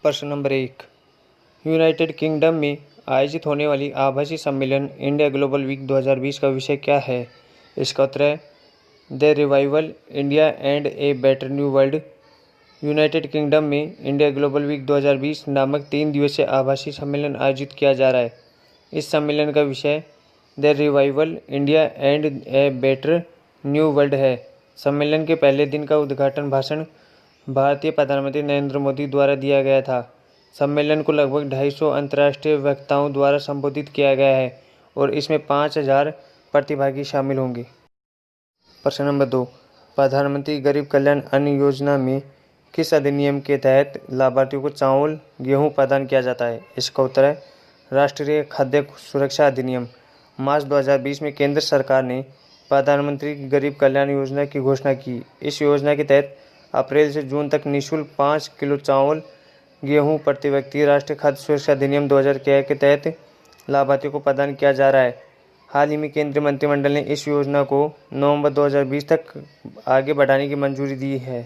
प्रश्न number 1। United kingdom में आयोजित होने वाली आभासी सम्मेलन इंडिया ग्लोबल वीक 2020 का विषय क्या है? इसका उत्तर है the revival India and a better new world. United kingdom में इंडिया ग्लोबल वीक 2020 नामक 3 दिवसीय आभासी सम्मेलन आयोजित किया जा रहा है। इस सम्मेलन का विषय the revival India and a better new world है। सम्मेलन के पहले दिन का उद्घाटन भाषण भारतीय प्रधानमंत्री नरेंद्र मोदी द्वारा दिया गया था। सम्मेलन को लगभग 250 अंतर्राष्ट्रीय वक्ताओं द्वारा संबोधित किया गया है और इसमें 5000 प्रतिभागी शामिल होंगे। प्रश्न नंबर 2। प्रधानमंत्री गरीब कल्याण अन्न योजना में किस अधिनियम के तहत लाभार्थियों को चावल गेहूं प्रदान किया जाता है? इसका उत्तर है राष्ट्रीय खाद्य सुरक्षा अधिनियम। मार्च 2020 में केंद्र सरकार ने प्रधानमंत्री गरीब कल्याण योजना की घोषणा की। इस योजना के तहत अप्रैल से जून तक निःशुल्क 5 किलो चावल गेहूं प्रति व्यक्ति राष्ट्रीय खाद्य सुरक्षा अधिनियम 2000 के तहत लाभार्थियों को प्रदान किया जा रहा है। हाल ही में केंद्रीय मंत्रिमंडल ने इस योजना को नवंबर 2020 तक आगे बढ़ाने की मंजूरी दी है।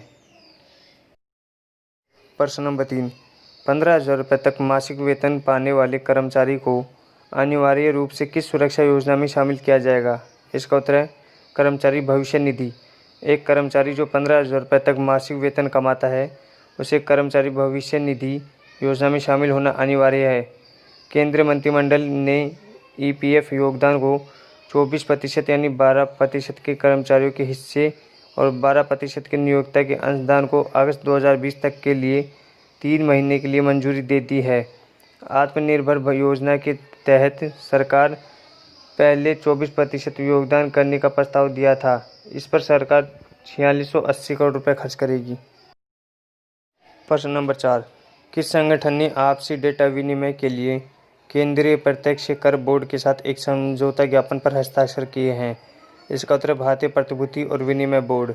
प्रश्न नंबर 3। 15,000 रुपये तक मासिक वेतन पाने वाले कर्मचारी को अनिवार्य रूप से किस सुरक्षा योजना में शामिल किया जाएगा? इसका उत्तर है कर्मचारी भविष्य निधि। एक कर्मचारी जो 15,000 रुपये तक मासिक वेतन कमाता है उसे कर्मचारी भविष्य निधि योजना में शामिल होना अनिवार्य है। केंद्रीय मंत्रिमंडल ने ईपीएफ योगदान को 24% यानी 12% के कर्मचारियों के हिस्से और 12% के नियोक्ता के अंशदान को अगस्त 2020 तक के लिए 3 महीने के लिए मंजूरी दे दी है। आत्मनिर्भर योजना के तहत सरकार पहले 24% योगदान करने का प्रस्ताव दिया था। इस पर सरकार 4680 करोड़ रुपये खर्च करेगी। प्रश्न नंबर 4। किस संगठन ने आपसी डेटा विनिमय के लिए केंद्रीय प्रत्यक्ष कर बोर्ड के साथ एक समझौता ज्ञापन पर हस्ताक्षर किए हैं? इसका उत्तर भारतीय प्रतिभूति और विनिमय बोर्ड।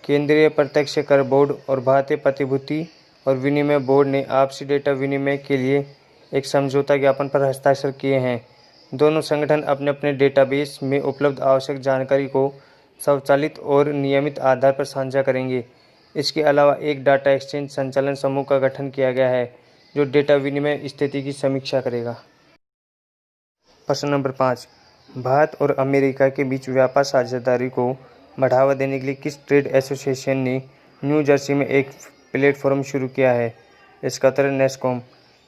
केंद्रीय प्रत्यक्ष कर बोर्ड और भारतीय प्रतिभूति और विनिमय बोर्ड ने आपसी डेटा विनिमय के लिए एक समझौता ज्ञापन पर हस्ताक्षर किए हैं। दोनों संगठन अपने अपने डेटाबेस में उपलब्ध आवश्यक जानकारी को स्वचालित और नियमित आधार पर साझा करेंगे। इसके अलावा एक डाटा एक्सचेंज संचालन समूह का गठन किया गया है जो डेटा विनिमय स्थिति की समीक्षा करेगा। प्रश्न नंबर 5। भारत और अमेरिका के बीच व्यापार साझेदारी को बढ़ावा देने के लिए किस ट्रेड एसोसिएशन ने न्यू जर्सी में एक प्लेटफॉर्म शुरू किया है? इसका उत्तर है NASSCOM.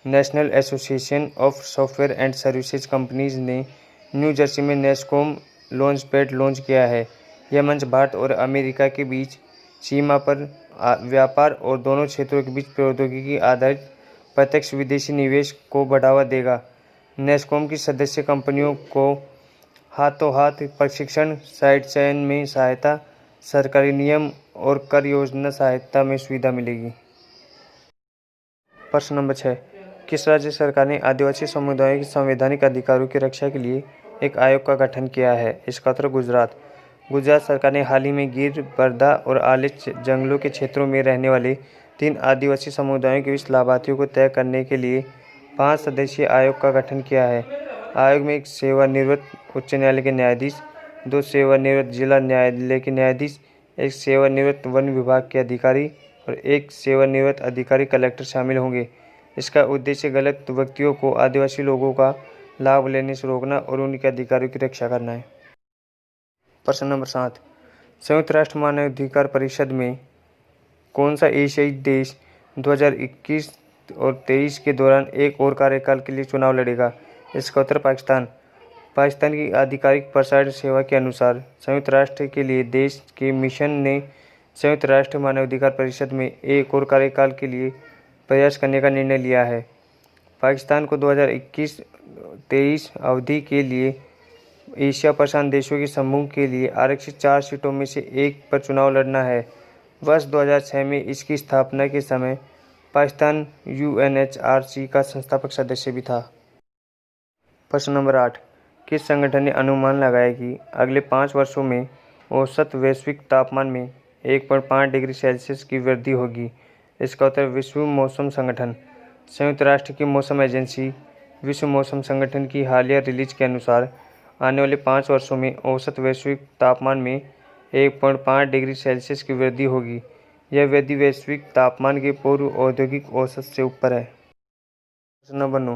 National association of software and services companies ने न्यू जर्सी में नेस्कॉम लॉन्च पैड लॉन्च किया है। यह मंच भारत और अमेरिका के बीच सीमा पर व्यापार और दोनों क्षेत्रों के बीच प्रौद्योगिकी आधारित प्रत्यक्ष विदेशी निवेश को बढ़ावा देगा। नेस्कॉम की सदस्य कंपनियों को हाथों हाथ प्रशिक्षण, साइट चयन में सहायता, सरकारी नियम और कर योजना सहायता में सुविधा मिलेगी। प्रश्न नंबर 6। किस राज्य सरकार ने आदिवासी समुदायों के संवैधानिक अधिकारों की रक्षा के लिए एक आयोग का गठन किया है? इसका उत्तर गुजरात। गुजरात सरकार ने हाल ही में गिर, बर्दा और आले जंगलों के क्षेत्रों में रहने वाले 3 आदिवासी समुदायों के बीच लाभार्थियों को तय करने के लिए 5 सदस्यीय आयोग का गठन किया है। आयोग में एक सेवानिवृत्त उच्च न्यायालय के न्यायाधीश, 2 सेवानिवृत्त जिला न्यायालय के न्यायाधीश, 1 सेवानिवृत्त वन विभाग के अधिकारी और 1 सेवानिवृत्त अधिकारी कलेक्टर शामिल होंगे। इसका उद्देश्य गलत व्यक्तियों को आदिवासी लोगों का लाभ लेने से रोकना और उनके अधिकारों की रक्षा करना है। प्रश्न नंबर 7। संयुक्त राष्ट्र मानवाधिकार परिषद में कौन सा एशियाई देश 2021 और 23 के दौरान एक और कार्यकाल के लिए चुनाव लड़ेगा? इसका उत्तर पाकिस्तान। पाकिस्तान की आधिकारिक प्रसारण सेवा के अनुसार संयुक्त राष्ट्र के लिए देश के मिशन ने संयुक्त राष्ट्र मानवाधिकार परिषद में एक और कार्यकाल के लिए प्रयास करने का निर्णय लिया है। पाकिस्तान को 2021-23 अवधि के लिए एशिया प्रशांत देशों के समूह के लिए आरक्षित 4 सीटों में से एक पर चुनाव लड़ना है। वर्ष 2006 में इसकी स्थापना के समय पाकिस्तान यूएनएचआरसी का संस्थापक सदस्य भी था। प्रश्न नंबर 8। किस संगठन ने अनुमान लगाया कि अगले 5 वर्षों में औसत वैश्विक तापमान में 1.5 डिग्री सेल्सियस की वृद्धि होगी? इसका उत्तर विश्व मौसम संगठन। संयुक्त राष्ट्र की मौसम एजेंसी विश्व मौसम संगठन की हालिया रिलीज के अनुसार आने वाले 5 वर्षों में औसत वैश्विक तापमान में 1.5 डिग्री सेल्सियस की वृद्धि होगी। यह वृद्धि वैश्विक तापमान के पूर्व औद्योगिक औसत से ऊपर है। प्रश्न नंबर 9,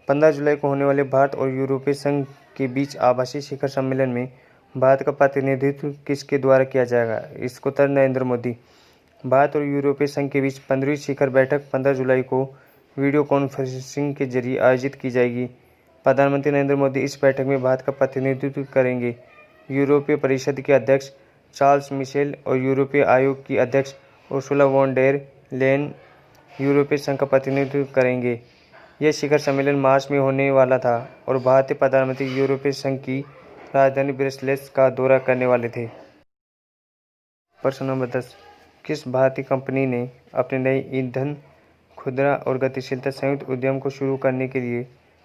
15 जुलाई को होने वाले भारत और यूरोपीय संघ के बीच आभासी शिखर सम्मेलन में भारत का प्रतिनिधित्व किसके द्वारा किया जाएगा? इसका उत्तर नरेंद्र मोदी। भारत और यूरोपीय संघ के बीच 15वीं शिखर बैठक 15 जुलाई को वीडियो कॉन्फ्रेंसिंग के जरिए आयोजित की जाएगी। प्रधानमंत्री नरेंद्र मोदी इस बैठक में भारत का प्रतिनिधित्व करेंगे। यूरोपीय परिषद के अध्यक्ष चार्ल्स मिशेल और यूरोपीय आयोग की अध्यक्ष उर्सुला वॉन डेर लेयन यूरोपीय संघ का प्रतिनिधित्व करेंगे। यह शिखर सम्मेलन मार्च में होने वाला था और भारतीय प्रधानमंत्री यूरोपीय संघ की राजधानी ब्रसेल्स का दौरा करने वाले थे। प्रश्न नंबर 10, किस भारतीय कंपनी ने अपने नए ईंधन, खुदरा और गतिशीलता संयुक्त उद्यम को शुरू करने के लिए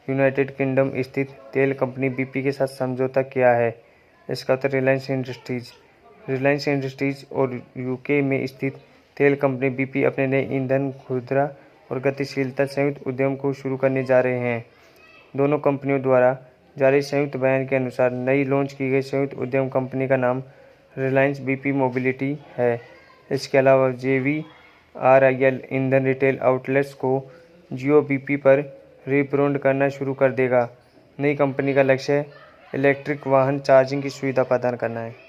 यूनाइटेड किंगडम स्थित तेल कंपनी बीपी के साथ समझौता किया है? इसका उत्तर रिलायंस इंडस्ट्रीज। रिलायंस इंडस्ट्रीज और यूके में स्थित तेल कंपनी बीपी अपने नए ईंधन, खुदरा और गतिशीलता संयुक्त उद्यम को शुरू करने जा रहे हैं। दोनों कंपनियों द्वारा जारी संयुक्त बयान के अनुसार नई लॉन्च की गई संयुक्त उद्यम कंपनी का नाम रिलायंस बीपी मोबिलिटी है। इसके अलावा JVRIL ईंधन रिटेल आउटलेट्स को जियो बीपी पर रीब्रांड करना शुरू कर देगा। नई कंपनी का लक्ष्य इलेक्ट्रिक वाहन चार्जिंग की सुविधा प्रदान करना है।